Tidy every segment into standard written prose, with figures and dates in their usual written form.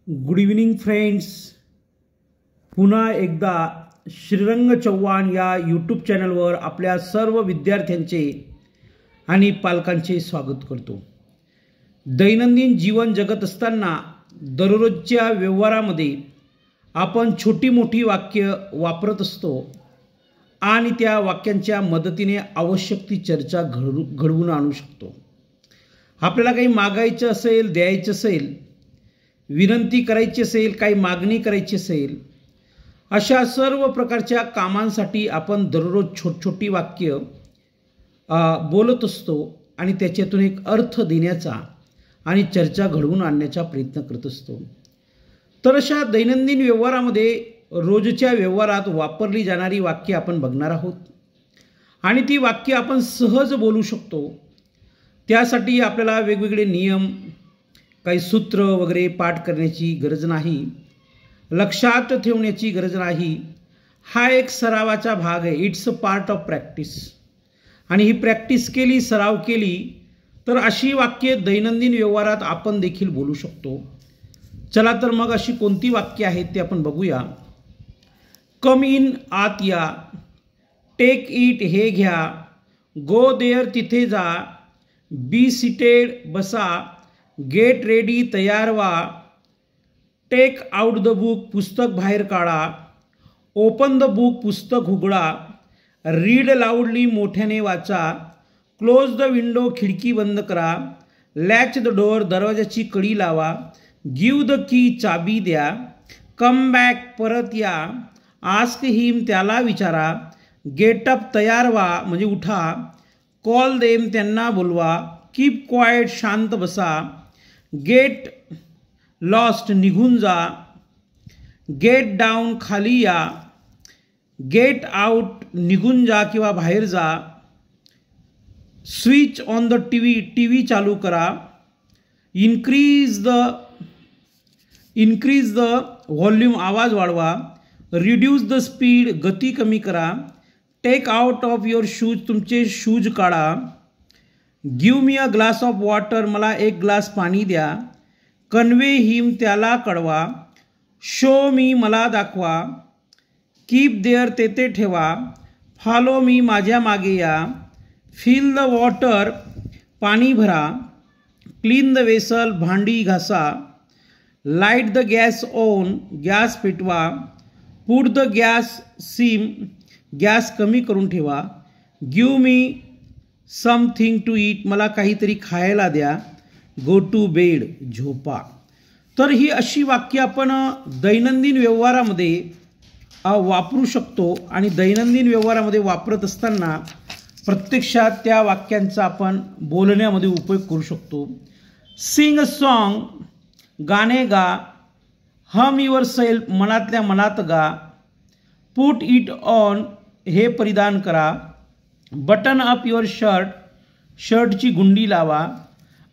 Good evening friends. पुन्हा एकदा श्रीरंग चव्हाण या यूट्यूब चॅनलवर आपल्या सर्व विद्यार्थ्यांचे आणि पालकांचे स्वागत करतो. दैनंदिन जीवन जगत असताना दररोजच्या व्यवहारामध्ये आपण छोटी मोठी वाक्य वापरत असतो आणि त्या वाक्यांच्या मदतीने आवश्यक ती चर्चा घडवून आणू शकतो. आपल्याला काही मागायचं असेल, द्यायचं असेल, विनंती करायची असेल, काही मागणी करायची असेल, अशा सर्व प्रकारच्या कामांसाठी आपण दररोज छोटी वाक्य बोलत असतो आणि त्याच्यातून एक अर्थ देण्याचा आणि चर्चा घडवून आणण्याचा प्रयत्न करत असतो. तर अशा दैनंदिन व्यवहारामध्ये रोजच्या व्यवहारात वापरली जाणारी वाक्य आपण बघणार आहोत आणि ती वाक्य आपण सहज बोलू शकतो. त्यासाठी आपल्याला वेगवेगळे नियम, काही सूत्र वगैरे पाठ करण्याची गरज नाही, लक्षात ठेवण्याची गरज नाही. हा एक सरावाचा भाग आहे. It's a part of practice. आणि ही प्रॅक्टिस केली, सराव केली तर अशी वाक्ये दैनंदिन व्यवहारात आपण देखील बोलू शकतो. चला तर मग अशी कोणती वाक्य आहेत ते आपण बघूया. कम इन, आत या. टेक इट, हे घ्या. गो देअर, तिथे जा. बी सीटेड, बसा. गेट रेडी, तयार व्हा. टेक आउट द बुक, पुस्तक बाहेर काढा. ओपन द बुक, पुस्तक उघडा. रीड लाऊडली, मोठ्याने वाचा. क्लोज द विंडो, खिडकी बंद करा. लॅच द डोअर, दरवाजाची कडी लावा. गिव द की, चाबी द्या. कम बॅक, परत या. आस्क हिम, त्याला विचारा. गेट अप, तयार व्हा म्हणजे उठा. कॉल देम, त्यांना बोलवा. कीप क्वाइट, शांत बसा. गेट लॉस्ट, निघून जा. गेट डाऊन, खाली या. गेट आउट, निघून जा किंवा बाहेर जा. Switch on the TV, TV चालू करा. इन्क्रीज द व्हॉल्यूम, आवाज वाढवा. रिड्यूस द स्पीड, गती कमी करा. Take out of your shoes, तुमचे शूज काढा. Give me a glass of water, मला एक ग्लास पाणी द्या. कन्वे हिम, त्याला कळवा. शो मी, मला दाखवा. कीप देअर, तेथे ठेवा. फॉलो मी, माझ्या मागे या. फिल द वॉटर, पाणी भरा. क्लीन द वेसल, भांडी घासा. Light the gas on, gas पेटवा. Put the gas sim, gas कमी करून ठेवा. Give me something to eat, मला काहीतरी खायला द्या. गो टू बेड, झोपा. तर ही अशी वाक्य आपण दैनंदिन व्यवहारामध्ये वापरू शकतो आणि दैनंदिन व्यवहारामध्ये वापरत असताना प्रत्यक्षात त्या वाक्यांचा आपण बोलण्यामध्ये उपयोग करू शकतो. सिंग अ सॉन्ग, गाणे गा. हम युअर सेल्फ, मनातल्या मनात गा. पुट इट ऑन, हे परिधान करा. बटन अप युअर शर्ट, शर्टची गुंडी लावा.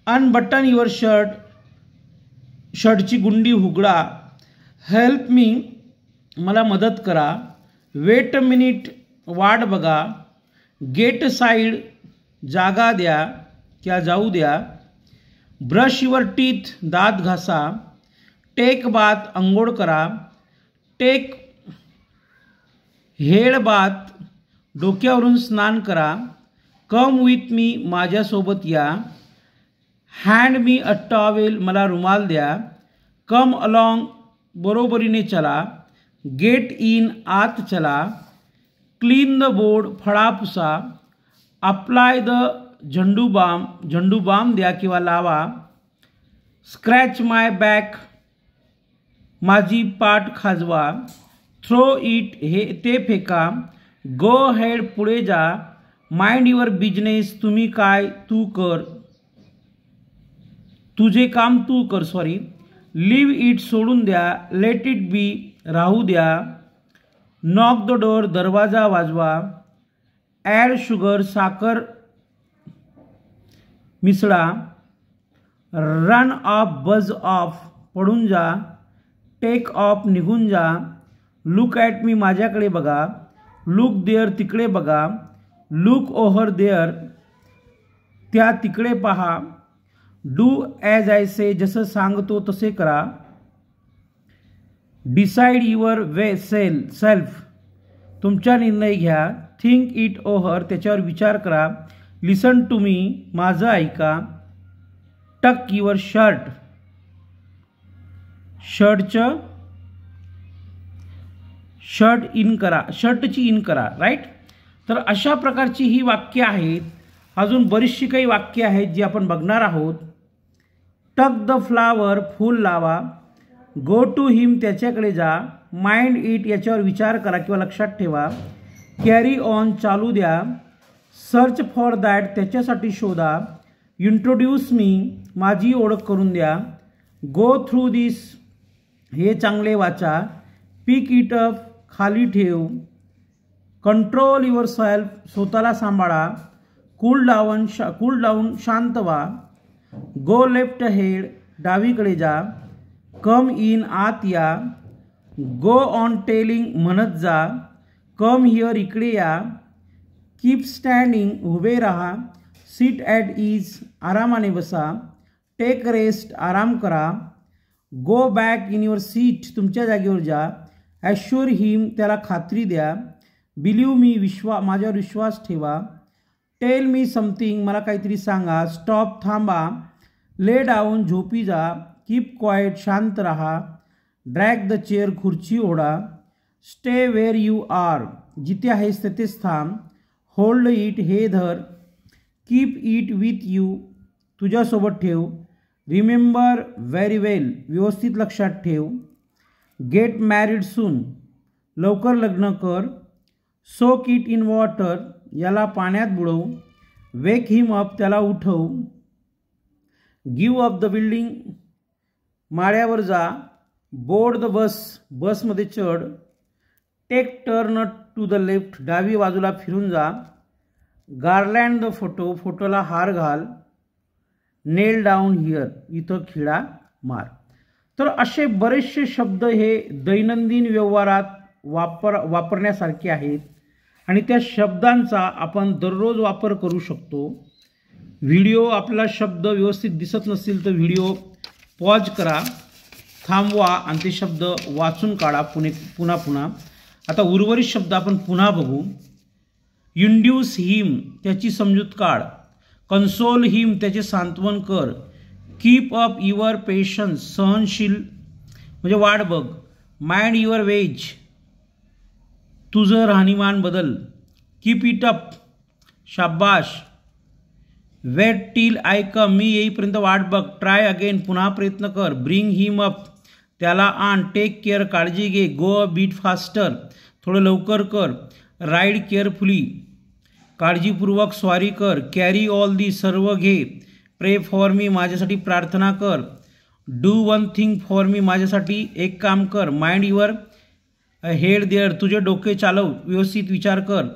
अनबटन युअर शर्ट, शर्टची गुंडी उघडा. हेल्प मी, मला मदत करा. वेट अ मिनिट, वाट बघा. गेट साईड, जागा द्या किंवा जाऊ द्या. ब्रश युअर टीथ, दात घासा. टेक बाथ, अंघोळ करा. टेक हेड बाथ, डोक्यावरून स्नान करा. कम विथ मी, माझ्यासोबत या. हँड मी अ टॉवेल, मला रुमाल द्या. कम अलॉंग, बरोबरीने चला. गेट इन, आत चला. क्लीन द बोर्ड, फळा पुसा. अप्लाय द झंडूबाम, झंडूबाम द्या किंवा लावा. स्क्रॅच माय बॅक, माझी पाठ खाजवा. थ्रो इट, हे ते फेका. गो हेड, पुढे जा. माइंड युअर बिझनेस, तुम्ही काय, तू कर, तुझे काम तू कर. लिव्ह इट, सोडून द्या. लेट इट बी, राहू द्या. नॉक द डोअर, दरवाजा वाजवा. ॲड शुगर, साखर मिसळा. रन ऑफ, बज ऑफ, पडून जा. टेक ऑफ, निघून जा. लुक ॲट मी, माझ्याकडे बघा. लुक देअर, तिकडे बघा. लुक ओव्हर देअर, त्या तिकडे पहा. डू ॲज आय से, जसं सांगतो तसे करा. डिसाइड युअर वे सेल्फ, तुमचा निर्णय घ्या. थिंक इट ओव्हर, त्याच्यावर विचार करा. लिसन टू मी, माझं ऐका. टक युअर शर्ट, शर्टची इन करा. राईट. तर अशा प्रकारची ही वाक्य आहेत. अजून बरीचशी काही वाक्य आहेत जी आपण बघणार आहोत. टक द फ्लावर, फूल लावा. गो टू हिम, त्याच्याकडे जा. माइंड इट, याच्यावर विचार करा किंवा लक्षात ठेवा. कॅरी ऑन, चालू द्या. सर्च फॉर दॅट, त्याच्यासाठी शोधा. इंट्रोड्यूस मी, माझी ओळख करून द्या. गो थ्रू दिस, हे चांगले वाचा. पिक इट अप, खाली ठेव. कंट्रोल युअर सेल्फ, स्वतःला सांभाळा. कूल डाऊन, शांत व्हा. गो लेफ्ट हेड, डावीकडे जा. कम इन, आत या. गो ऑन टेलिंग, म्हणत जा. कम हिअर, इकडे या. कीप स्टँडिंग, उभे राहा. सिट ॲट इज, आरामाने बसा. टेक रेस्ट, आराम करा. Go back in your seat, तुमच्या जागेवर जा. ॲश्युअर हिम, त्याला खात्री द्या. बिलीव्ह मी, माझ्यावर विश्वास ठेवा. टेल मी समथिंग, मला काहीतरी सांगा. स्टॉप, थांबा. ले डाऊन, झोपी जा. कीप क्वाइट, शांत रहा. ड्रॅग द चेअर, खुर्ची ओढा. स्टे वेअर यू आर, जिथे आहेस तेथेच थांब. होल्ड इट, हे धर. कीप इट विथ यू, तुझ्यासोबत ठेव. रिमेंबर व्हेरी वेल, व्यवस्थित लक्षात ठेव. गेट मॅरिड सून, लवकर लग्न कर. सोक इट इन वॉटर, याला पाण्यात बुडव. वेक हिम अप, त्याला उठव. गिव्ह अप द बिल्डिंग, माळ्यावर जा. बोर्ड द बस, बसमध्ये चढ. Take turn to the left, डावी बाजूला फिरून जा. गार्लँड द फोटो, फोटोला हार घाल. नेल डाऊन हिअर, इथं खिळा मार. तर असे बरेचसे शब्द हे दैनंदिन व्यवहारात वापरण्यासारखे आहेत आणि त्या शब्दांचा आपण दररोज वापर करू शकतो. व्हिडिओ आपला शब्द व्यवस्थित दिसत नसतील तर व्हिडिओ पॉज करा, थांबवा आणि ते शब्द वाचून काढा पुन्हा. आता उर्वरित शब्द आपण पुन्हा बघू. इंड्यूस हिम, त्याची समजूत काढ. कन्सोल हिम, त्याचे सांत्वन कर. कीप अप युअर पेशन्स, सहनशील म्हणजे वाट बघ. माइंड युअर वेज, तुझं राहणीमान बदल. कीप इट अप, शाबाश. वेट टिल आय कम, मी येईपर्यंत वाट बघ. ट्राय अगेन, पुन्हा प्रयत्न कर. ब्रिंग हिम अप, त्याला आण. टेक केअर, काळजी घे. गो अ बीट फास्टर, थोडं लवकर कर. राईड केअरफुली, काळजीपूर्वक स्वारी कर. कॅरी ऑल दी, सर्व घे. प्रे फॉर मी, माझ्यासाठी प्रार्थना कर. Do one thing for me, माझ्यासाठी एक काम कर. माइंड युअर हेड देअर, तुझे डोके चालव, व्यवस्थित विचार कर.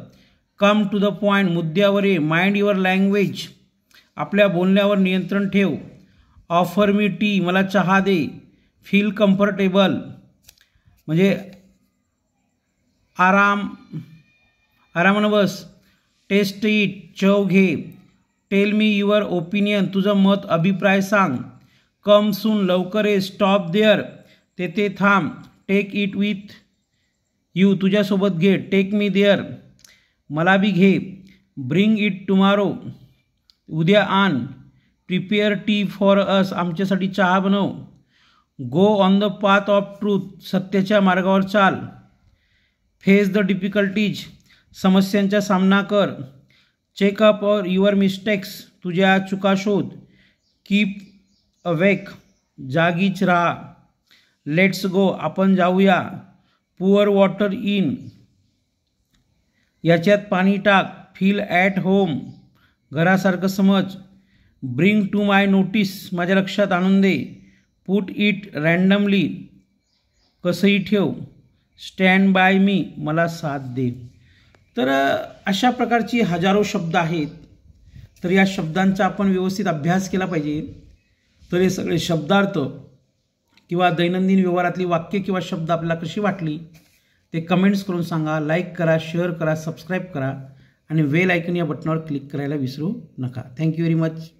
कम टू द पॉईंट, मुद्द्यावर ये. माइंड युअर लँग्वेज, आपल्या बोलण्यावर नियंत्रण ठेव. ऑफर मी टी, मला चहा दे. फील कम्फर्टेबल म्हणजे आरामानं बस. टेस्ट इट, चव घे. टेल मी युअर ओपिनियन, तुझं मत, अभिप्राय सांग. कम सून, लवकर ये. स्टॉप देअर, तेथे थांब. टेक इट विथ यू, तुझ्यासोबत घे. टेक मी देअर, मला बी घे. ब्रिंग इट टुमारो, उद्या आण. प्रिपेअर टी फॉर अस, आमच्यासाठी चहा बनव. Go on the path of truth, सत्याच्या मार्गावर चाल. फेस द डिफिकल्टीज, समस्यांचा सामना कर. चेक अप युअर मिस्टेक्स, तुझ्या चुका शोध. कीप अवेक, जागीच राहा. लेट्स गो, आपण जाऊया. पुअर वॉटर इन, याच्यात पाणी टाक. फील ॲट होम, घरासारखं समज. ब्रिंग टू माय नोटीस, माझ्या लक्षात आणून दे. पुट इट रँडमली, कसंही ठेव. स्टँड बाय मी, मला साथ दे. तर अशा प्रकारची हजारो शब्द आहेत. तर या शब्दांचा आपण व्यवस्थित अभ्यास केला पाहिजे. तर हे सगळे शब्दार्थ किंवा दैनंदिन व्यवहारातली वाक्य किंवा शब्द आपल्याला कशी वाटली ते कमेंट्स करून सांगा. लाईक करा, शेअर करा, सबस्क्राईब करा आणि बेल आयकॉन या बटनावर क्लिक करायला विसरू नका. Thank you very much.